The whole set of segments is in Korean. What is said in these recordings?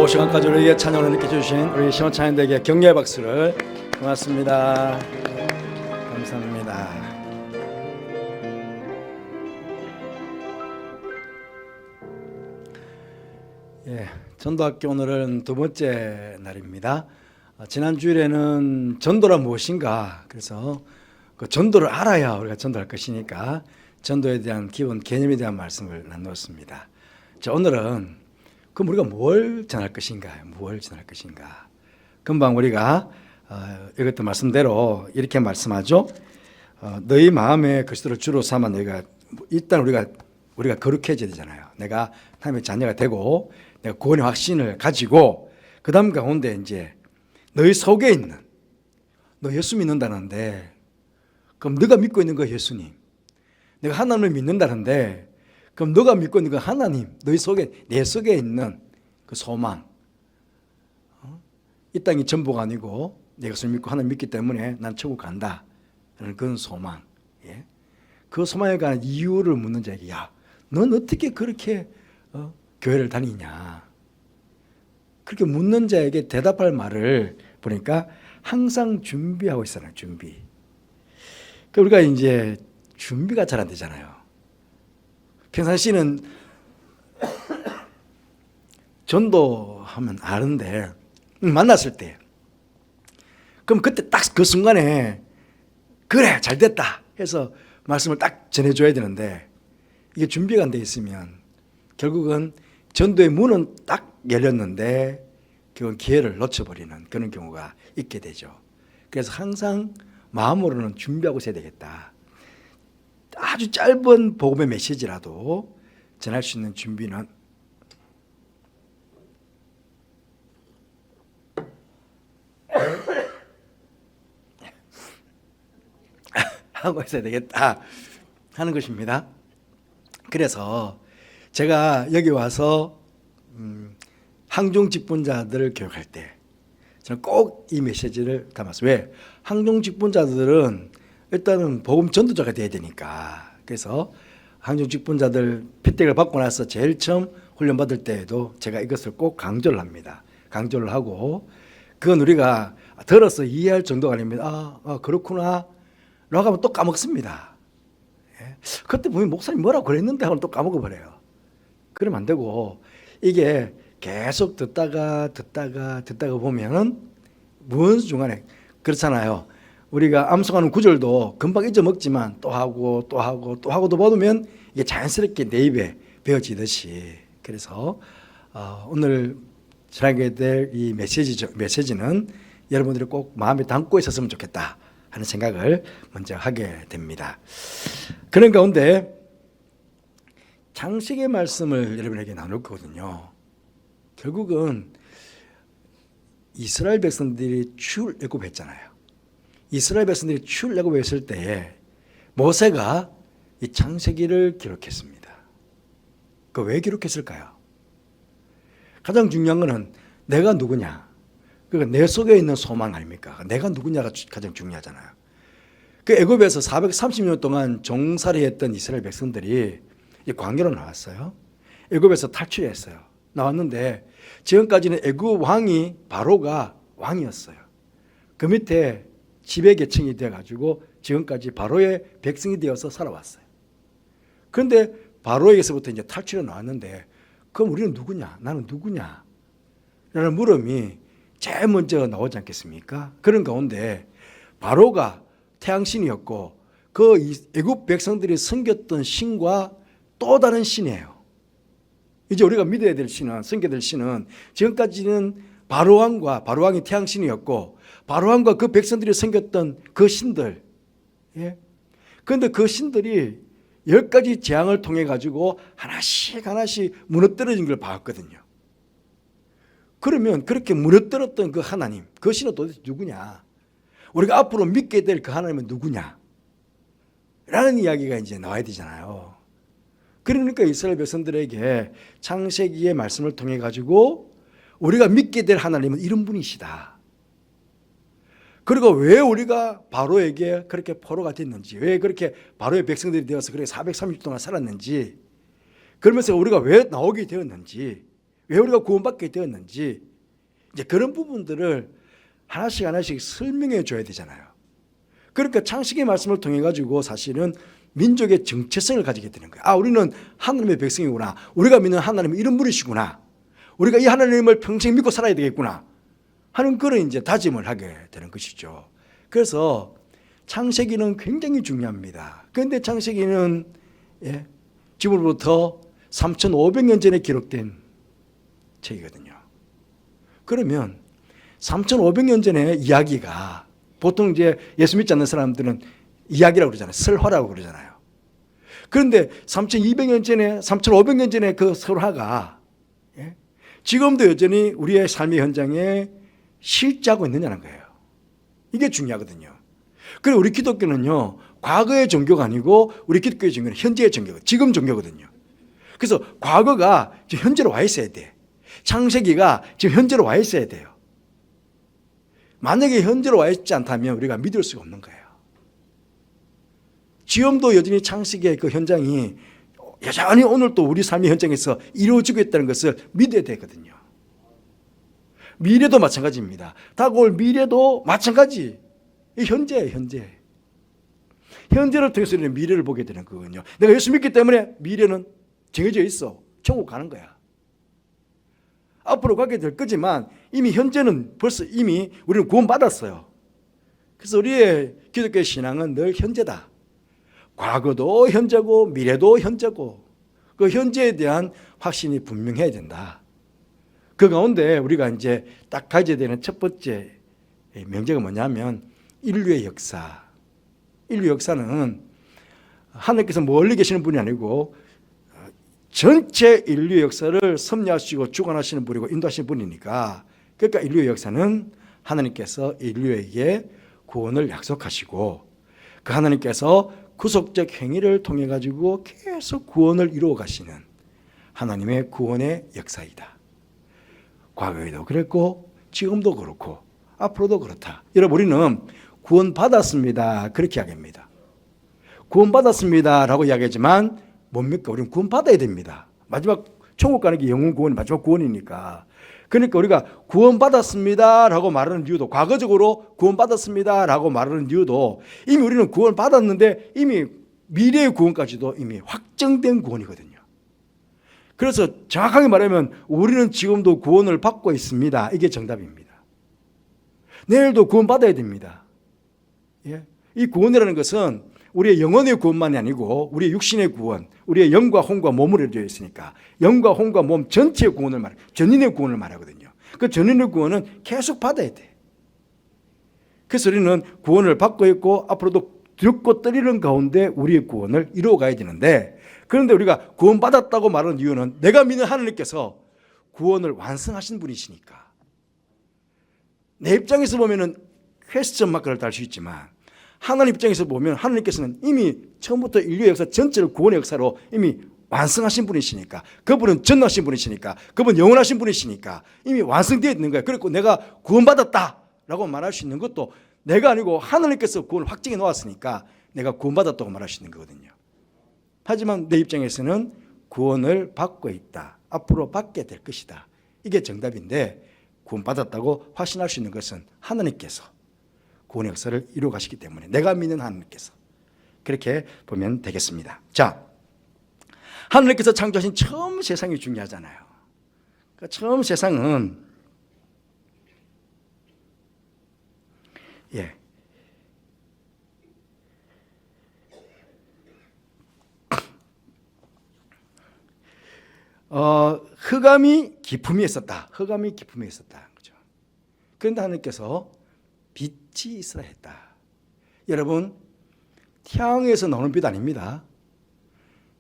오늘도 시간까지 우리에게 찬양을 느껴 주신 우리 시원 찬양대에게 격려의 박수를. 고맙습니다. 감사합니다. 전도학교 오늘은 두 번째 날입니다. 지난 주일에는 전도란 무엇인가, 그래서 그 전도를 알아야 우리가 전도할 것이니까 전도에 대한 기본 개념에 대한 말씀을 나누었습니다. 자, 오늘은 그럼 우리가 뭘 전할 것인가, 뭘 전할 것인가. 금방 우리가 이것도 말씀대로 이렇게 말씀하죠. 너희 마음에 그리스도를 주로 삼아 너희가 일단 우리가 거룩해져야 되잖아요. 내가 하나님의 자녀가 되고 내가 구원의 확신을 가지고 그 다음 가운데 이제 너희 속에 있는, 너 예수 믿는다는데 그럼 너가 믿고 있는 거 예수님, 내가 하나님을 믿는다는데 그럼 너가 믿고 있는 그 하나님, 너희 속에, 내 속에 있는 그 소망, 이 땅이 전부가 아니고 내가 그것을 믿고 하나님 믿기 때문에 난 천국 간다 하는 그런 소망, 그 소망에 관한 이유를 묻는 자에게, 야, 넌 어떻게 그렇게 교회를 다니냐, 그렇게 묻는 자에게 대답할 말을 보니까 항상 준비하고 있어요. 준비. 우리가 이제 준비가 잘 안 되잖아요. 평상시는 전도하면 아는데 만났을 때 그럼 그때 딱 그 순간에 그래 잘 됐다 해서 말씀을 딱 전해줘야 되는데 이게 준비가 안 돼 있으면 결국은 전도의 문은 딱 열렸는데 결국은 기회를 놓쳐버리는 그런 경우가 있게 되죠. 그래서 항상 마음으로는 준비하고 있어야 되겠다. 아주 짧은 복음의 메시지라도 전할 수 있는 준비는 하고 있어야 되겠다 하는 것입니다. 그래서 제가 여기 와서 항중 직분자들을 교육할 때 저는 꼭 이 메시지를 담았어요. 왜? 항중 직분자들은 일단은 복음 전도자가 돼야 되니까. 그래서 항중 직분자들 피택을 받고 나서 제일 처음 훈련 받을 때에도 제가 이것을 꼭 강조를 합니다. 강조를 하고 그건 우리가 들어서 이해할 정도가 아닙니다. 그렇구나 라고 하면 또 까먹습니다. 그때 보면 목사님 뭐라고 그랬는데 하면 또 까먹어버려요. 그러면 안 되고 이게 계속 듣다가 보면은 무언 중간에 그렇잖아요. 우리가 암송하는 구절도 금방 잊어먹지만 또 하고도 받으면 이게 자연스럽게 내 입에 배어지듯이. 그래서 오늘 전하게 될 이 메시지는 여러분들이 꼭 마음에 담고 있었으면 좋겠다 하는 생각을 먼저 하게 됩니다. 그런 가운데 장식의 말씀을 여러분에게 나눌 거거든요. 결국은 이스라엘 백성들이 출애굽했잖아요. 이스라엘 백성들이 출애굽했을 때에 모세가 이 창세기를 기록했습니다. 그 왜 기록했을까요? 가장 중요한 것은 내가 누구냐, 그러니까 내 속에 있는 소망 아닙니까? 내가 누구냐가 가장 중요하잖아요. 그 애굽에서 430년 동안 종살이 했던 이스라엘 백성들이 광야로 나왔어요. 애굽에서 탈출했어요. 나왔는데 지금까지는 애굽 왕이 바로가 왕이었어요. 그 밑에 지배계층이 되어가지고 지금까지 바로의 백성이 되어서 살아왔어요. 그런데 바로에게서부터 이제 탈출해 나왔는데 그럼 우리는 누구냐? 나는 누구냐? 라는 물음이 제일 먼저 나오지 않겠습니까? 그런 가운데 바로가 태양신이었고 그 애굽 백성들이 섬겼던 신과 또 다른 신이에요. 이제 우리가 믿어야 될 신은, 섬겨야 될 신은 지금까지는 바로왕이 태양신이었고 바로왕과 그 백성들이 섬겼던 그 신들. 그런데 그 신들이 10가지 재앙을 통해 가지고 하나씩 무너뜨려진 걸 봤거든요. 그러면 그렇게 무너뜨렸던 그 하나님, 그 신은 도대체 누구냐? 우리가 앞으로 믿게 될 그 하나님은 누구냐? 라는 이야기가 이제 나와야 되잖아요. 그러니까 이스라엘 백성들에게 창세기의 말씀을 통해 가지고 우리가 믿게 될 하나님은 이런 분이시다. 그리고 왜 우리가 바로에게 그렇게 포로가 됐는지, 왜 그렇게 바로의 백성들이 되어서 그렇게 430 동안 살았는지, 그러면서 우리가 왜 나오게 되었는지, 왜 우리가 구원받게 되었는지 이제 그런 부분들을 하나씩 하나씩 설명해 줘야 되잖아요. 그러니까 창세기 말씀을 통해 가지고 사실은 민족의 정체성을 가지게 되는 거예요. 아, 우리는 하나님의 백성이구나. 우리가 믿는 하나님은 이런 분이시구나. 우리가 이 하나님을 평생 믿고 살아야 되겠구나 하는 그런 이제 다짐을 하게 되는 것이죠. 그래서 창세기는 굉장히 중요합니다. 그런데 창세기는 지금으로부터 3,500년 전에 기록된 책이거든요. 그러면 3,500년 전의 이야기가 보통 이제 예수 믿지 않는 사람들은 이야기라고 그러잖아요. 설화라고 그러잖아요. 그런데 3,200년 전에 3,500년 전에 그 설화가 지금도 여전히 우리의 삶의 현장에 실제하고 있느냐는 거예요. 이게 중요하거든요. 그리고 우리 기독교는요, 과거의 종교가 아니고 우리 기독교의 종교는 현재의 종교고 지금 종교거든요. 그래서 과거가 지금 현재로 와 있어야 돼. 창세기가 지금 현재로 와 있어야 돼요. 만약에 현재로 와 있지 않다면 우리가 믿을 수가 없는 거예요. 지금도 여전히 창세기의 그 현장이 여전히 오늘 또 우리 삶의 현장에서 이루어지고 있다는 것을 믿어야 되거든요. 미래도 마찬가지입니다. 다가올 미래도 마찬가지. 현재예요, 현재. 현재를 통해서 우리는 미래를 보게 되는 거거든요. 내가 예수 믿기 때문에 미래는 정해져 있어. 천국 가는 거야. 앞으로 가게 될 거지만 이미 현재는 벌써 이미 우리는 구원받았어요. 그래서 우리의 기독교 신앙은 늘 현재다. 과거도 현재고 미래도 현재고 그 현재에 대한 확신이 분명해야 된다. 그 가운데 우리가 이제 딱 가져야 되는 첫 번째 명제가 뭐냐면 인류의 역사. 인류 역사는 하나님께서 멀리 계시는 분이 아니고 전체 인류의 역사를 섭리하시고 주관하시는 분이고 인도하시는 분이니까, 그러니까 인류의 역사는 하나님께서 인류에게 구원을 약속하시고 그 하나님께서 구속적 행위를 통해 가지고 계속 구원을 이루어 가시는 하나님의 구원의 역사이다. 과거에도 그랬고 지금도 그렇고 앞으로도 그렇다. 여러분, 우리는 구원받았습니다 그렇게 이야기합니다. 구원받았습니다라고 이야기하지만 뭡니까? 우리는 구원받아야 됩니다. 마지막 천국 가는 게 영원 구원이 마지막 구원이니까. 그러니까 우리가 구원받았습니다라고 말하는 이유도, 과거적으로 구원받았습니다라고 말하는 이유도 이미 우리는 구원받았는데 이미 미래의 구원까지도 이미 확정된 구원이거든요. 그래서 정확하게 말하면 우리는 지금도 구원을 받고 있습니다. 이게 정답입니다. 내일도 구원받아야 됩니다. 이 구원이라는 것은 우리의 영혼의 구원만이 아니고 우리의 육신의 구원, 우리의 영과 혼과 몸으로 이루어져 있으니까 영과 혼과 몸 전체의 구원을 말해요. 전인의 구원을 말하거든요. 그 전인의 구원은 계속 받아야 돼. 그래서 우리는 구원을 받고 있고 앞으로도 듣고 떨리는 가운데 우리의 구원을 이루어가야 되는데, 그런데 우리가 구원받았다고 말하는 이유는 내가 믿는 하나님께서 구원을 완성하신 분이시니까. 내 입장에서 보면은 퀘스천 마크를 달 수 있지만 하나님 입장에서 보면 하나님께서는 이미 처음부터 인류의 역사 전체를 구원의 역사로 이미 완성하신 분이시니까, 그분은 전능하신 분이시니까, 그분은 영원하신 분이시니까 이미 완성되어 있는 거예요. 그리고 내가 구원받았다라고 말할 수 있는 것도 내가 아니고 하나님께서 구원을 확정해 놓았으니까 내가 구원받았다고 말할 수 있는 거거든요. 하지만 내 입장에서는 구원을 받고 있다, 앞으로 받게 될 것이다, 이게 정답인데, 구원받았다고 확신할 수 있는 것은 하나님께서 구원의 역사를 이루어 가시기 때문에, 내가 믿는 하나님께서, 그렇게 보면 되겠습니다. 자, 하나님께서 창조하신 처음 세상이 중요하잖아요. 그러니까 처음 세상은 흑암이 기품이 있었다. 흑암이 기품이 있었다. 그렇죠? 그런데 하나님께서 빛이 있어야 했다. 여러분, 태양에서 나오는 빛 아닙니다.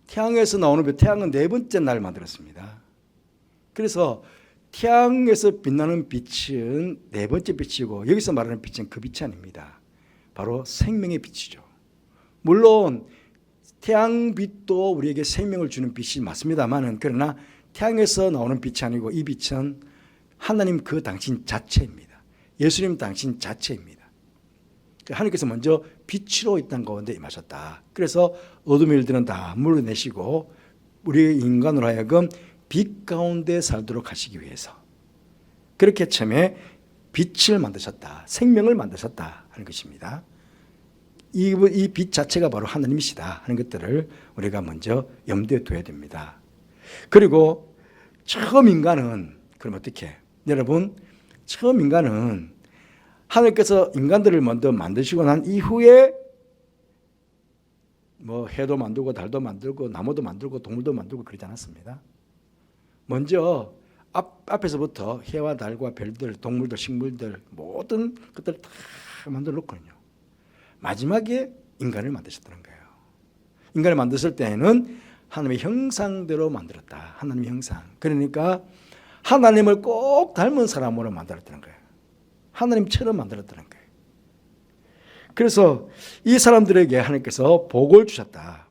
태양에서 나오는 빛, 태양은 네 번째 날 만들었습니다. 그래서 태양에서 빛나는 빛은 네 번째 빛이고, 여기서 말하는 빛은 그 빛이 아닙니다. 바로 생명의 빛이죠. 물론 태양빛도 우리에게 생명을 주는 빛이 맞습니다만은, 그러나 태양에서 나오는 빛이 아니고 이 빛은 하나님 그 당신 자체입니다. 예수님 당신 자체입니다. 하나님께서 먼저 빛으로 이 땅 가운데 임하셨다. 그래서 어둠의 일들은 다 물러내시고 우리 인간으로 하여금 빛 가운데 살도록 하시기 위해서 그렇게 처음에 빛을 만드셨다. 생명을 만드셨다 하는 것입니다. 이 빛 자체가 바로 하나님이시다 하는 것들을 우리가 먼저 염두에 둬야 됩니다. 그리고 처음 인간은 그럼 어떻게? 여러분 처음 인간은 하나님께서 인간들을 먼저 만드시고 난 이후에 뭐 해도 만들고 달도 만들고 나무도 만들고 동물도 만들고 그러지 않았습니다. 먼저 앞에서부터 해와 달과 별들, 동물들, 식물들 모든 것들을 다 만들어 놓거든요. 마지막에 인간을 만드셨다는 거예요. 인간을 만드실 때에는 하나님의 형상대로 만들었다. 하나님의 형상. 그러니까 하나님을 꼭 닮은 사람으로 만들었다는 거예요. 하나님처럼 만들었다는 거예요. 그래서 이 사람들에게 하나님께서 복을 주셨다.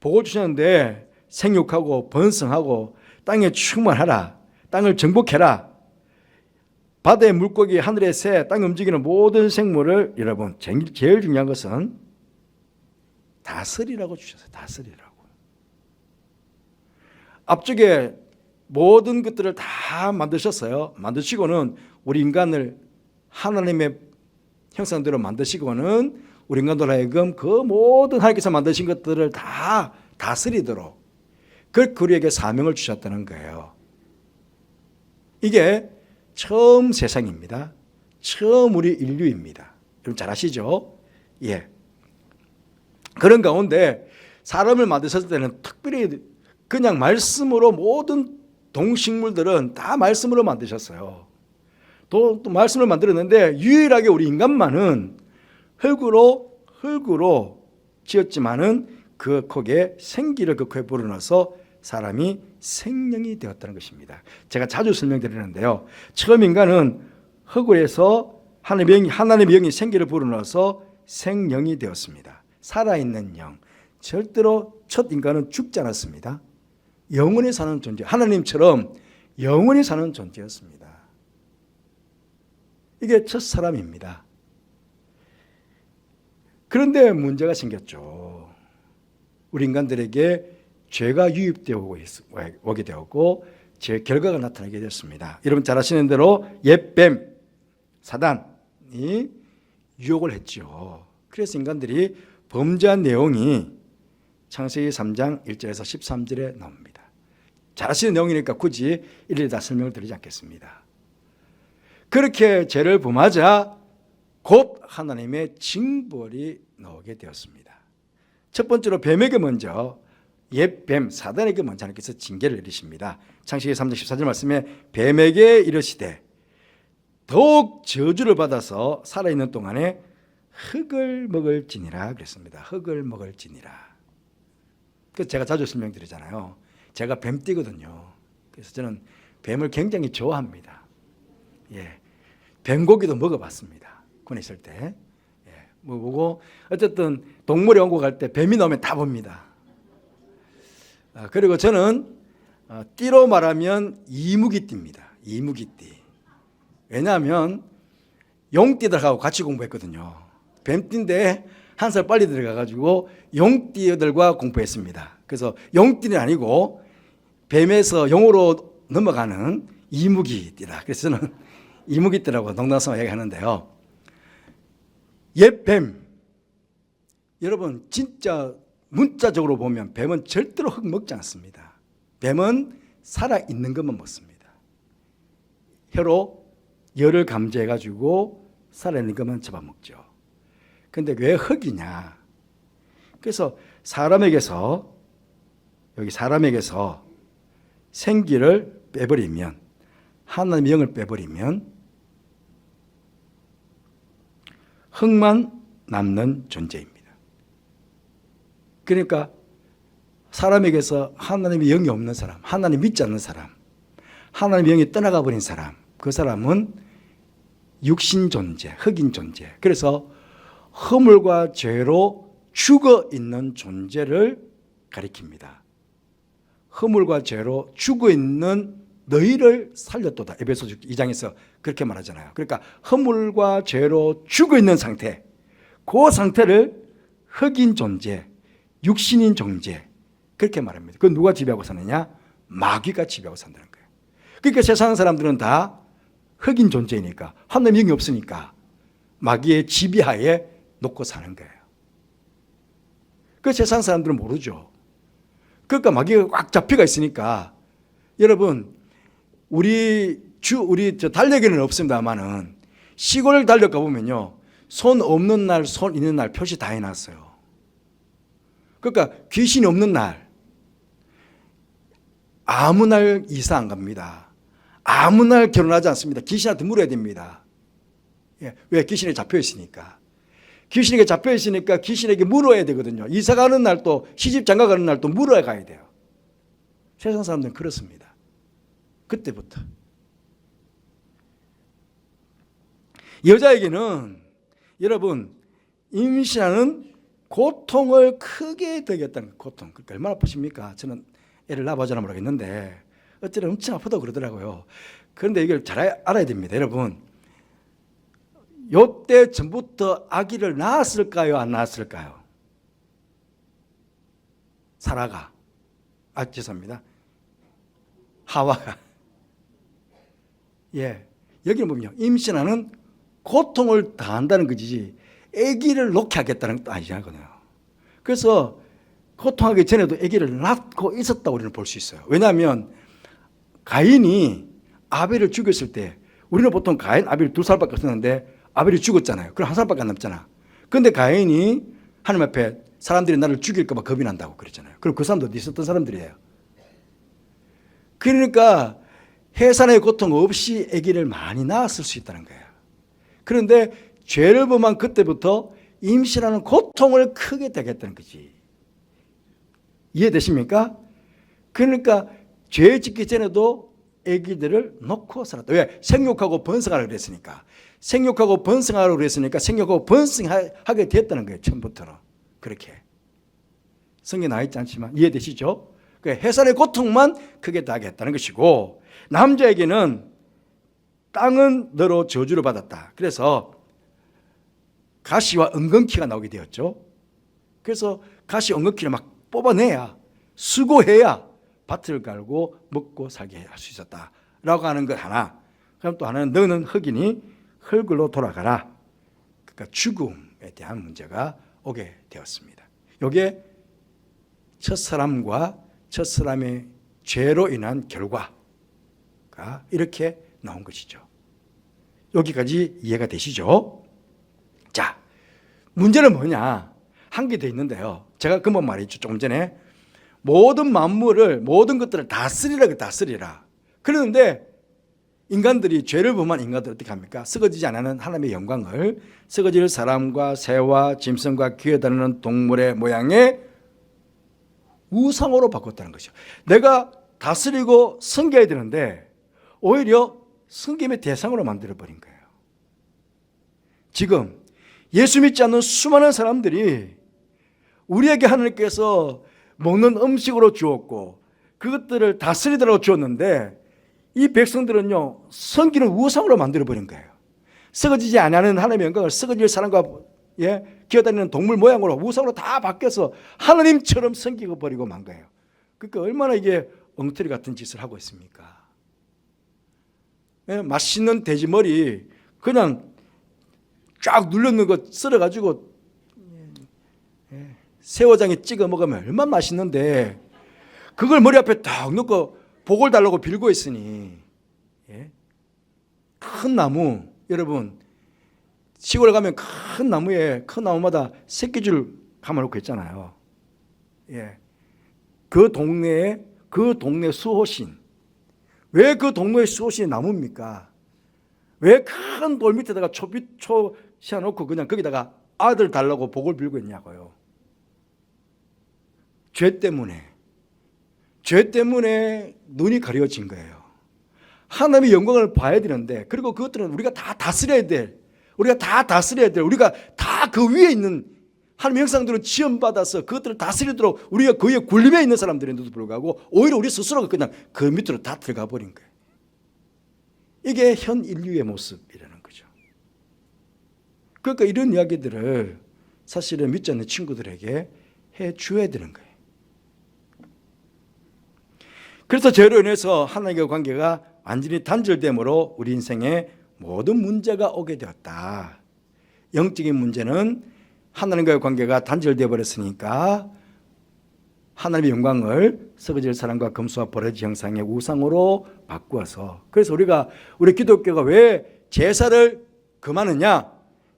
복을 주셨는데 생육하고 번성하고 땅에 충만하라. 땅을 정복해라. 바다의 물고기, 하늘의 새, 땅에 움직이는 모든 생물을 여러분 제일 중요한 것은 다스리라고 주셨어요. 다스리라고. 앞쪽에 모든 것들을 다 만드셨어요. 만드시고는 우리 인간을 하나님의 형상대로 만드시고는 우리 인간들 하여금 그 모든 하나님께서 만드신 것들을 다 다스리도록 우리에게 사명을 주셨다는 거예요. 이게 처음 세상입니다. 처음 우리 인류입니다. 여러분 잘 아시죠? 예. 그런 가운데 사람을 만드셨을 때는 특별히 그냥 말씀으로 모든 동식물들은 다 말씀으로 만드셨어요. 또 말씀을 만들었는데 유일하게 우리 인간만은 흙으로 지었지만은 그 거기에 생기를 그 코에 불어넣어서 사람이 생명이 되었다는 것입니다. 제가 자주 설명드리는데요. 처음 인간은 흙을 해서 하나님의 영이 생기를 불어넣어서 생명이 되었습니다. 살아있는 영. 절대로 첫 인간은 죽지 않았습니다. 영원히 사는 존재, 하나님처럼 영원히 사는 존재였습니다. 이게 첫 사람입니다. 그런데 문제가 생겼죠. 우리 인간들에게 죄가 유입되어 오게 되었고 죄 결과가 나타나게 됐습니다. 여러분 잘 아시는 대로 옛뱀, 사단이 유혹을 했죠. 그래서 인간들이 범죄한 내용이 창세기 3장 1절에서 13절에 나옵니다. 잘 아시는 내용이니까 굳이 일일이 다 설명을 드리지 않겠습니다. 그렇게 죄를 범하자 곧 하나님의 징벌이 나오게 되었습니다. 첫 번째로 뱀에게 먼저 옛뱀 사단에게 먼저 하나님께서 징계를 내리십니다. 창세기 3장 14절 말씀에 뱀에게 이르시되 더욱 저주를 받아서 살아있는 동안에 흙을 먹을지니라 그랬습니다. 흙을 먹을지니라. 그래서 제가 자주 설명드리잖아요. 제가 뱀띠거든요. 그래서 저는 뱀을 굉장히 좋아합니다. 예, 뱀고기도 먹어봤습니다. 군에 있을 때. 예, 먹어보고 어쨌든 동물의 원고 갈 때 뱀이 나오면 다 봅니다. 그리고 저는 띠로 말하면 이무기띠입니다. 이무기띠. 왜냐하면 용띠들하고 같이 공부했거든요. 뱀띠인데 한 살 빨리 들어가가지고 용띠들과 공부했습니다. 그래서 용띠는 아니고 뱀에서 용으로 넘어가는 이무기띠다. 그래서 저는 이무기띠라고 농담삼아 얘기하는데요. 옛뱀, 여러분 진짜 문자적으로 보면 뱀은 절대로 흙 먹지 않습니다. 뱀은 살아있는 것만 먹습니다. 혀로 열을 감지해가지고 살아있는 것만 잡아먹죠. 그런데 왜 흙이냐? 그래서 사람에게서 생기를 빼버리면, 하나님의 영을 빼버리면 흙만 남는 존재입니다. 그러니까 사람에게서 하나님의 영이 없는 사람, 하나님 믿지 않는 사람, 하나님의 영이 떠나가 버린 사람, 그 사람은 육신 존재, 흙인 존재. 그래서 허물과 죄로 죽어 있는 존재를 가리킵니다. 허물과 죄로 죽어 있는 너희를 살렸도다. 에베소 2장에서 그렇게 말하잖아요. 그러니까 허물과 죄로 죽어 있는 상태, 그 상태를 흙인 존재, 육신인 존재, 그렇게 말합니다. 그건 누가 지배하고 사느냐? 마귀가 지배하고 산다는 거예요. 그러니까 세상 사람들은 다 흑인 존재이니까 하나님의 영이 없으니까 마귀의 지배하에 놓고 사는 거예요. 그 세상 사람들은 모르죠. 그러니까 마귀가 꽉 잡혀가 있으니까 여러분 우리 달력에는 없습니다만은 시골 달력 가보면요 손 없는 날, 손 있는 날 표시 다 해놨어요. 그러니까 귀신이 없는 날 아무 날 이사 안 갑니다. 아무 날 결혼하지 않습니다. 귀신한테 물어야 됩니다. 왜? 귀신에 잡혀 있으니까. 귀신에게 잡혀 있으니까 귀신에게 물어야 되거든요. 이사 가는 날도 시집 장가 가는 날도 물어야 가야 돼요. 세상 사람들은 그렇습니다. 그때부터. 여자에게는 여러분 임신하는 고통을 크게 되겠다는 고통. 그러니까 얼마나 아프십니까? 저는 애를 낳아보자나 모르겠는데 어쨌든 엄청 아프다고 그러더라고요. 그런데 이걸 잘 알아야 됩니다. 여러분 요때 전부터 아기를 낳았을까요? 안 낳았을까요? 사라가 죄송합니다. 하와가 여기는 보면요 임신하는 고통을 당한다는 거지 아기를 놓게 하겠다는 뜻 아니잖아요. 그래서 고통하기 전에도 아기를 낳고 있었다고 우리는 볼 수 있어요. 왜냐하면 가인이 아벨을 죽였을 때 우리는 보통 가인, 아벨이 2살밖에 없었는데 아벨이 죽었잖아요. 그럼 1살밖에 안 남잖아. 그런데 가인이 하나님 앞에 사람들이 나를 죽일까 봐 겁이 난다고 그랬잖아요. 그럼 그 사람도 있었던 사람들이에요. 그러니까 해산의 고통 없이 아기를 많이 낳았을 수 있다는 거예요. 그런데 죄를 범한 그때부터 임신하는 고통을 크게 당했다는 거지. 이해되십니까? 그러니까 죄 짓기 전에도 아기들을 놓고 살았다. 왜? 생육하고 번성하라고 그랬으니까. 생육하고 번성하라고 그랬으니까 생육하고 번성하게 됐다는 거예요. 처음부터는. 그렇게. 성경에 나와 있지 않지만 이해되시죠? 해산의 고통만 크게 당했다는 것이고 남자에게는 땅은 너로 저주를 받았다. 그래서 가시와 엉겅퀴가 나오게 되었죠. 그래서 가시 엉겅퀴를 막 뽑아내야 수고해야 밭을 갈고 먹고 살게 할 수 있었다라고 하는 것 하나. 그럼 또 하나는 너는 흑인이 흙으로 돌아가라. 그러니까 죽음에 대한 문제가 오게 되었습니다. 이게 첫사람과 첫사람의 죄로 인한 결과가 이렇게 나온 것이죠. 여기까지 이해가 되시죠? 자, 문제는 뭐냐? 한 개 더 있는데요. 제가 금방 말했죠. 조금 전에 모든 만물을 모든 것들을 다스리라. 그러는데 인간들이 죄를 범한 인간들 어떻게 합니까? 썩어지지 않는 하나님의 영광을 썩어질 사람과 새와 짐승과 귀에 다니는 동물의 모양의 우상으로 바꿨다는 것이죠. 내가 다스리고 섬겨야 되는데 오히려 섬김의 대상으로 만들어버린 거예요. 지금 예수 믿지 않는 수많은 사람들이 우리에게 하나님께서 먹는 음식으로 주었고 그것들을 다스리더라고 주었는데 이 백성들은요 섬기는 우상으로 만들어버린 거예요. 썩어지지 않는 하나님의 영광을 썩어질 사람과 기어다니는 동물 모양으로 우상으로 다 바뀌어서 하나님처럼 섬기고 버리고 만 거예요. 그러니까 얼마나 이게 엉터리 같은 짓을 하고 있습니까? 맛있는 돼지머리 그냥 쫙 눌러놓은 거 썰어가지고 새우장에 찍어 먹으면 얼마나 맛있는데 그걸 머리 앞에 딱 넣고 복을 달라고 빌고 있으니 큰 나무 여러분 시골에 가면 큰 나무마다 새끼줄 감아놓고 있잖아요. 그 동네 수호신 왜 그 동네의 수호신이 나무입니까? 왜 큰 돌 밑에다가 초 씌워놓고 그냥 거기다가 아들 달라고 복을 빌고 있냐고요. 죄 때문에 눈이 가려진 거예요. 하나님의 영광을 봐야 되는데 그리고 그것들은 우리가 다 다스려야 될 우리가 다 그 위에 있는 하나님의 형상들은 지원받아서 그것들을 다스리도록 우리가 그 위에 군림해 있는 사람들인데도 불구하고 오히려 우리 스스로가 그냥 그 밑으로 다 들어가 버린 거예요. 이게 현 인류의 모습이라는 거죠. 그러니까 이런 이야기들을 사실은 믿지 않는 친구들에게 해 줘야 되는 거예요. 그래서 죄로 인해서 하나님과 관계가 완전히 단절됨으로 우리 인생에 모든 문제가 오게 되었다. 영적인 문제는 하나님과의 관계가 단절되어 버렸으니까 하나님의 영광을 썩어질 사람과 금수와 버러지 형상의 우상으로 바꾸어서, 그래서 우리 기독교가 왜 제사를 금하느냐?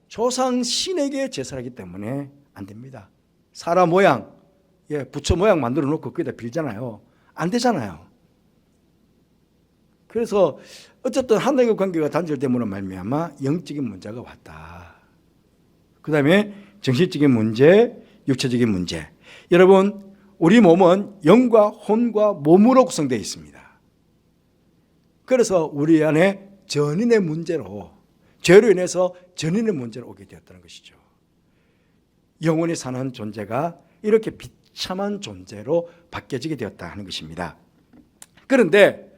조상 신에게 제사를 하기 때문에 안 됩니다. 사람 모양, 부처 모양 만들어 놓고 거기다 빌잖아요. 안 되잖아요. 그래서 어쨌든 하나님과 관계가 단절됨으로 말미암아 영적인 문제가 왔다. 그 다음에 정신적인 문제, 육체적인 문제. 여러분, 우리 몸은 영과 혼과 몸으로 구성되어 있습니다. 그래서 우리 안에 전인의 문제로, 죄로 인해서 전인의 문제로 오게 되었다는 것이죠. 영원히 사는 존재가 이렇게 비참한 존재로 바뀌어지게 되었다 하는 것입니다. 그런데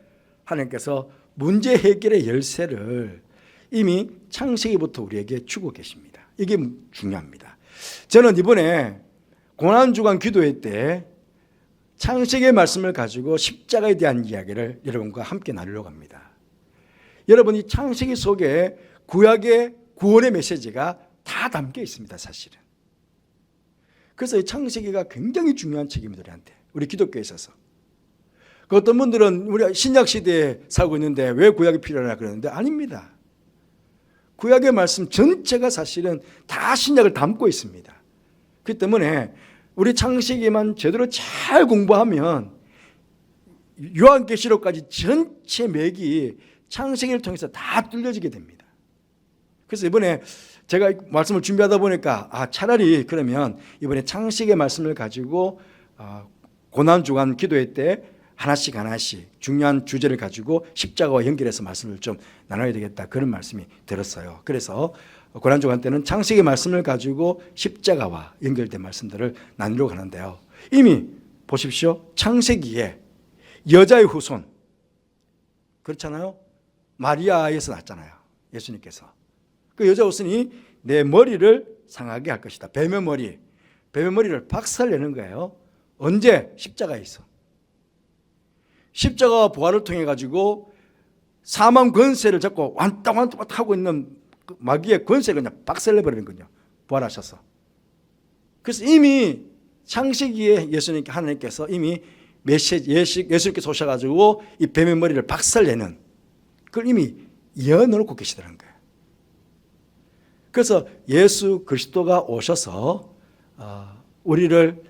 하나님께서 문제 해결의 열쇠를 이미 창세기부터 우리에게 주고 계십니다. 이게 중요합니다. 저는 이번에 고난주간 기도회 때 창세기의 말씀을 가지고 십자가에 대한 이야기를 여러분과 함께 나누려고 합니다. 여러분, 이 창세기 속에 구약의 구원의 메시지가 다 담겨 있습니다, 사실은. 그래서 이 창세기가 굉장히 중요한 책입니다, 우리한테, 우리 기독교에 있어서. 어떤 분들은 우리 신약 시대에 살고 있는데 왜 구약이 필요하냐 그러는데 아닙니다. 구약의 말씀 전체가 사실은 다 신약을 담고 있습니다. 그렇기 때문에 우리 창세기만 제대로 잘 공부하면 요한계시록까지 전체 맥이 창세기를 통해서 다 뚫려지게 됩니다. 그래서 이번에 제가 말씀을 준비하다 보니까 차라리 그러면 이번에 창세기의 말씀을 가지고 고난주간 기도회 때 하나씩 중요한 주제를 가지고 십자가와 연결해서 말씀을 좀 나눠야 되겠다, 그런 말씀이 들었어요. 그래서 고난주간 때는 창세기 말씀을 가지고 십자가와 연결된 말씀들을 나누려고 하는데요. 이미 보십시오. 창세기에 여자의 후손, 그렇잖아요. 마리아에서 났잖아요, 예수님께서. 그 여자 후손이 내 머리를 상하게 할 것이다. 뱀의 머리를 박살내는 거예요. 언제? 십자가에서. 십자가와 부활을 통해 가지고 사망 권세를 잡고 완딱완딱 하고 있는 마귀의 권세를 그냥 박살내버리는 거죠, 부활하셔서. 그래서 이미 창세기에 하나님께서 이미 예수님께서 오셔가지고 이 뱀의 머리를 박살내는 그걸 이미 예언해놓고 계시다는 거예요. 그래서 예수 그리스도가 오셔서 우리를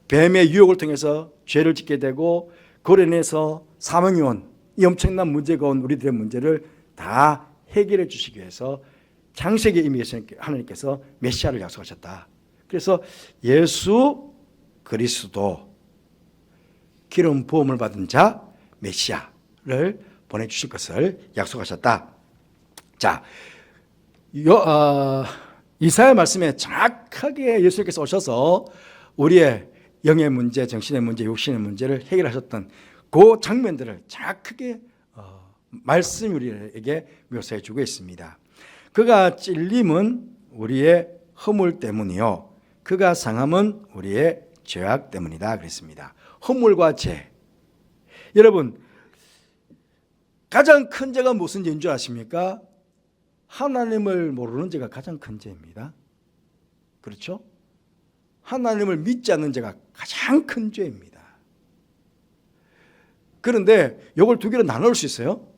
뱀의 유혹을 통해서 죄를 짓게 되고 그로 인해서 사망이 온 이 엄청난 문제가 온 우리들의 문제를 다 해결해 주시기 위해서 창세기에 이미 하나님께서 메시아를 약속하셨다. 그래서 예수 그리스도, 기름 부음을 받은 자 메시아를 보내주실 것을 약속하셨다. 자, 이사야 말씀에 정확하게 예수님께서 오셔서 우리의 영의 문제, 정신의 문제, 육신의 문제를 해결하셨던 그 장면들을 정확하게 말씀이 우리에게 묘사해 주고 있습니다. 그가 찔림은 우리의 허물 때문이요, 그가 상함은 우리의 죄악 때문이다 그랬습니다. 허물과 죄. 여러분, 가장 큰 죄가 무슨 죄인 줄 아십니까? 하나님을 모르는 죄가 가장 큰 죄입니다. 그렇죠? 하나님을 믿지 않는 죄가 가장 큰 죄입니다. 그런데 이걸 두 개로 나눌 수 있어요.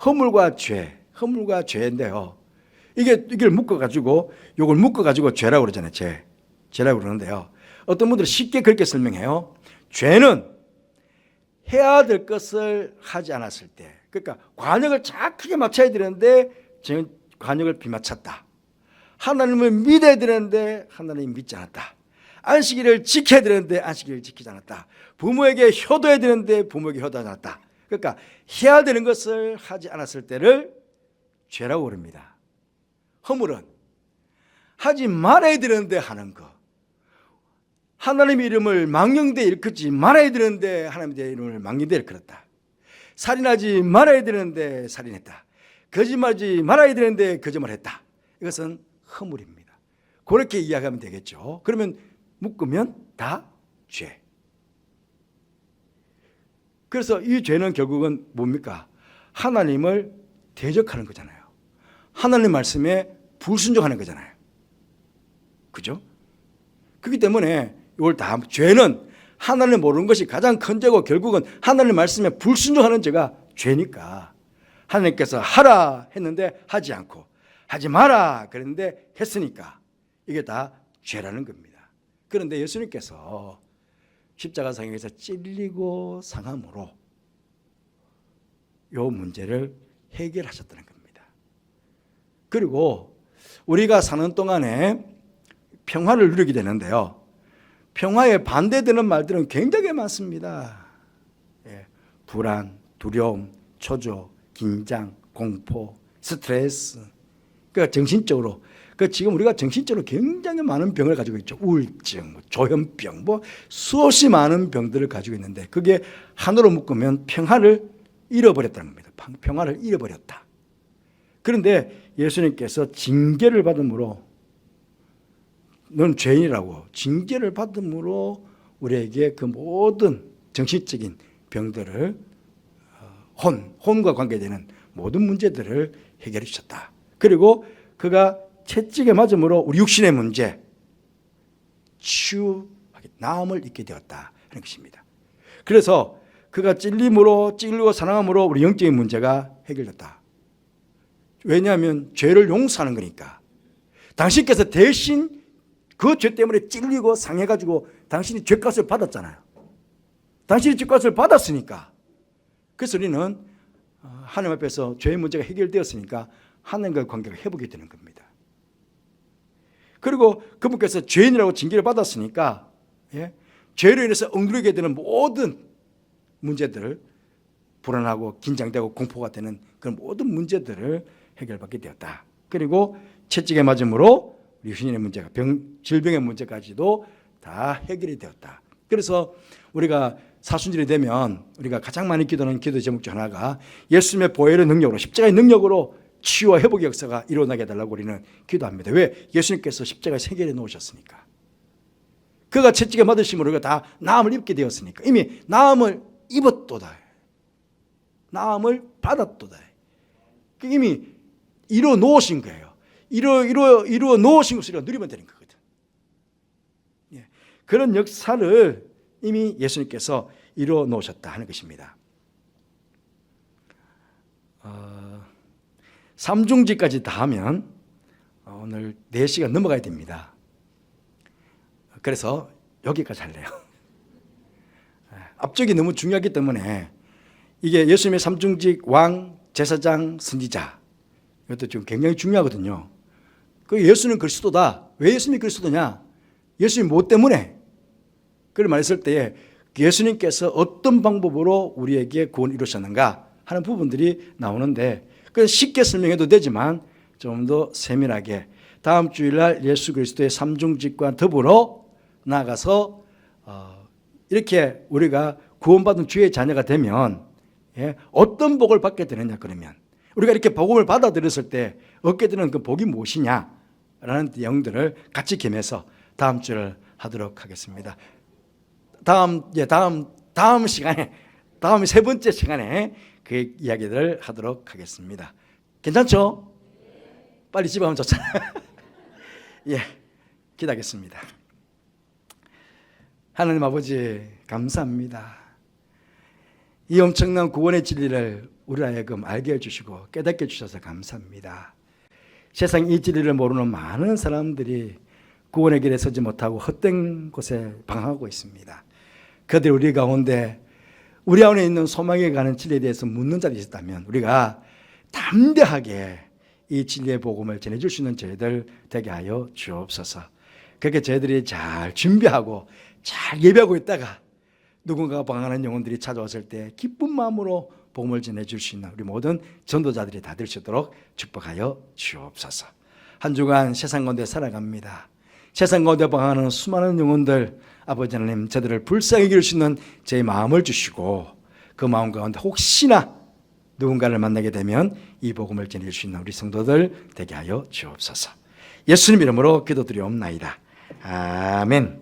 허물과 죄인데요. 이걸 묶어가지고, 이걸 묶어가지고 죄라고 그러잖아요. 죄라고 그러는데요. 어떤 분들은 쉽게 그렇게 설명해요. 죄는 해야 될 것을 하지 않았을 때, 그러니까 관역을 정확하게 맞춰야 되는데 저는 관역을 비맞췄다. 하나님을 믿어야 되는데 하나님을 믿지 않았다. 안식일을 지켜야 되는데 안식일을 지키지 않았다. 부모에게 효도해야 되는데 부모에게 효도하지 않았다. 그러니까 해야 되는 것을 하지 않았을 때를 죄라고 그럽니다. 허물은 하지 말아야 되는데 하는 것, 하나님의 이름을 망령되이 일컫지 말아야 되는데 하나님의 이름을 망령되이 일컬었다. 살인하지 말아야 되는데 살인했다. 거짓말하지 말아야 되는데 거짓말했다. 이것은 허물입니다. 그렇게 이야기하면 되겠죠. 그러면 묶으면 다 죄. 그래서 이 죄는 결국은 뭡니까? 하나님을 대적하는 거잖아요. 하나님 말씀에 불순종하는 거잖아요. 그죠? 그렇기 때문에 이걸 다 죄는 하나님을 모르는 것이 가장 큰 죄고 결국은 하나님 말씀에 불순종하는 죄가 죄니까 하나님께서 하라 했는데 하지 않고 하지 마라 그랬는데 했으니까 이게 다 죄라는 겁니다. 그런데 예수님께서 십자가상에서 찔리고 상함으로 이 문제를 해결하셨다는 겁니다. 그리고 우리가 사는 동안에 평화를 누리게 되는데요. 평화에 반대되는 말들은 굉장히 많습니다. 불안, 두려움, 초조, 긴장, 공포, 스트레스. 그러니까 정신적으로, 지금 우리가 정신적으로 굉장히 많은 병을 가지고 있죠. 우울증, 조현병, 수없이 많은 병들을 가지고 있는데 그게 하나로 묶으면 평화를 잃어버렸다는 겁니다. 평화를 잃어버렸다. 그런데 예수님께서 징계를 받음으로 넌 죄인이라고 징계를 받음으로 우리에게 그 모든 정신적인 병들을 혼과 관계되는 모든 문제들을 해결해 주셨다. 그리고 그가 채찍에 맞음으로 우리 육신의 문제 치유하게 나음을 잊게 되었다 하는 것입니다. 그래서 그가 찔리고 사랑함으로 우리 영적인 문제가 해결됐다. 왜냐하면 죄를 용서하는 거니까. 당신께서 대신 그 죄 때문에 찔리고 상해가지고 당신이 죄값을 받았잖아요. 당신이 죄값을 받았으니까. 그래서 우리는 하나님 앞에서 죄의 문제가 해결되었으니까 하나님과의 관계가 회복이 되는 겁니다. 그리고 그분께서 죄인이라고 징계를 받았으니까 죄로 인해서 억누르게 되는 모든 문제들을 불안하고 긴장되고 공포가 되는 그런 모든 문제들을 해결받게 되었다. 그리고 채찍에 맞음으로 우리 신인의 문제가 질병의 문제까지도 다 해결이 되었다. 그래서 우리가 사순절이 되면 우리가 가장 많이 기도하는 기도 제목 중 하나가 예수님의 보혈의 능력으로 십자가의 능력으로 치유와 회복의 역사가 일어나게 해달라고 우리는 기도합니다. 왜? 예수님께서 십자가에 해결해 놓으셨으니까. 그가 채찍에 맞으심으로 우리가 다 나음을 입게 되었으니까 이미 나음을 입었도다. 나음을 받았도다. 이미 이루어 놓으신 거예요. 이루어 놓으신 것을 우리가 누리면 되는 거거든. 그런 역사를 이미 예수님께서 이루어 놓으셨다 하는 것입니다. 삼중지까지 다 하면 오늘 4시간 넘어가야 됩니다. 그래서 여기까지 할래요. 앞쪽이 너무 중요하기 때문에 이게 예수님의 삼중직, 왕, 제사장, 선지자 이것도 좀 굉장히 중요하거든요. 그 예수는 그리스도다. 왜 예수님이 그리스도냐? 예수님 뭐 때문에? 그걸 말했을 때에 예수님께서 어떤 방법으로 우리에게 구원을 이루셨는가 하는 부분들이 나오는데 그래서 쉽게 설명해도 되지만 좀 더 세밀하게 다음 주일날 예수 그리스도의 삼중직과 더불어 나아가서 이렇게 우리가 구원받은 주의 자녀가 되면 어떤 복을 받게 되느냐 그러면 우리가 이렇게 복음을 받아들였을 때 얻게 되는 그 복이 무엇이냐라는 내용들을 같이 겸해서 다음 주를 하도록 하겠습니다. 다음 시간에 다음 3번째 시간에 그 이야기들을 하도록 하겠습니다. 괜찮죠? 빨리 집에 가면 좋잖아요. 기도하겠습니다. 하나님 아버지 감사합니다. 이 엄청난 구원의 진리를 우리 하여금 알게 해주시고 깨닫게 해주셔서 감사합니다. 세상 이 진리를 모르는 많은 사람들이 구원의 길에 서지 못하고 헛된 곳에 방황하고 있습니다. 그들 우리 가운데 우리 안에 있는 소망에 가는 진리에 대해서 묻는 자들이 있다면 우리가 담대하게 이 진리의 복음을 전해줄 수 있는 저희들 되게 하여 주옵소서. 그렇게 저희들이 잘 준비하고 잘 예배하고 있다가 누군가가 방황하는 영혼들이 찾아왔을 때 기쁜 마음으로 복음을 전해줄 수 있는 우리 모든 전도자들이 다 될 수 있도록 축복하여 주옵소서. 한 주간 세상 가운데 살아갑니다. 세상 가운데 방황하는 수많은 영혼들 아버지 하나님 저들을 불쌍히 여길 수 있는 제 마음을 주시고 그 마음 가운데 혹시나 누군가를 만나게 되면 이 복음을 전해줄 수 있는 우리 성도들 되게 하여 주옵소서. 예수님 이름으로 기도드리옵나이다. 아멘.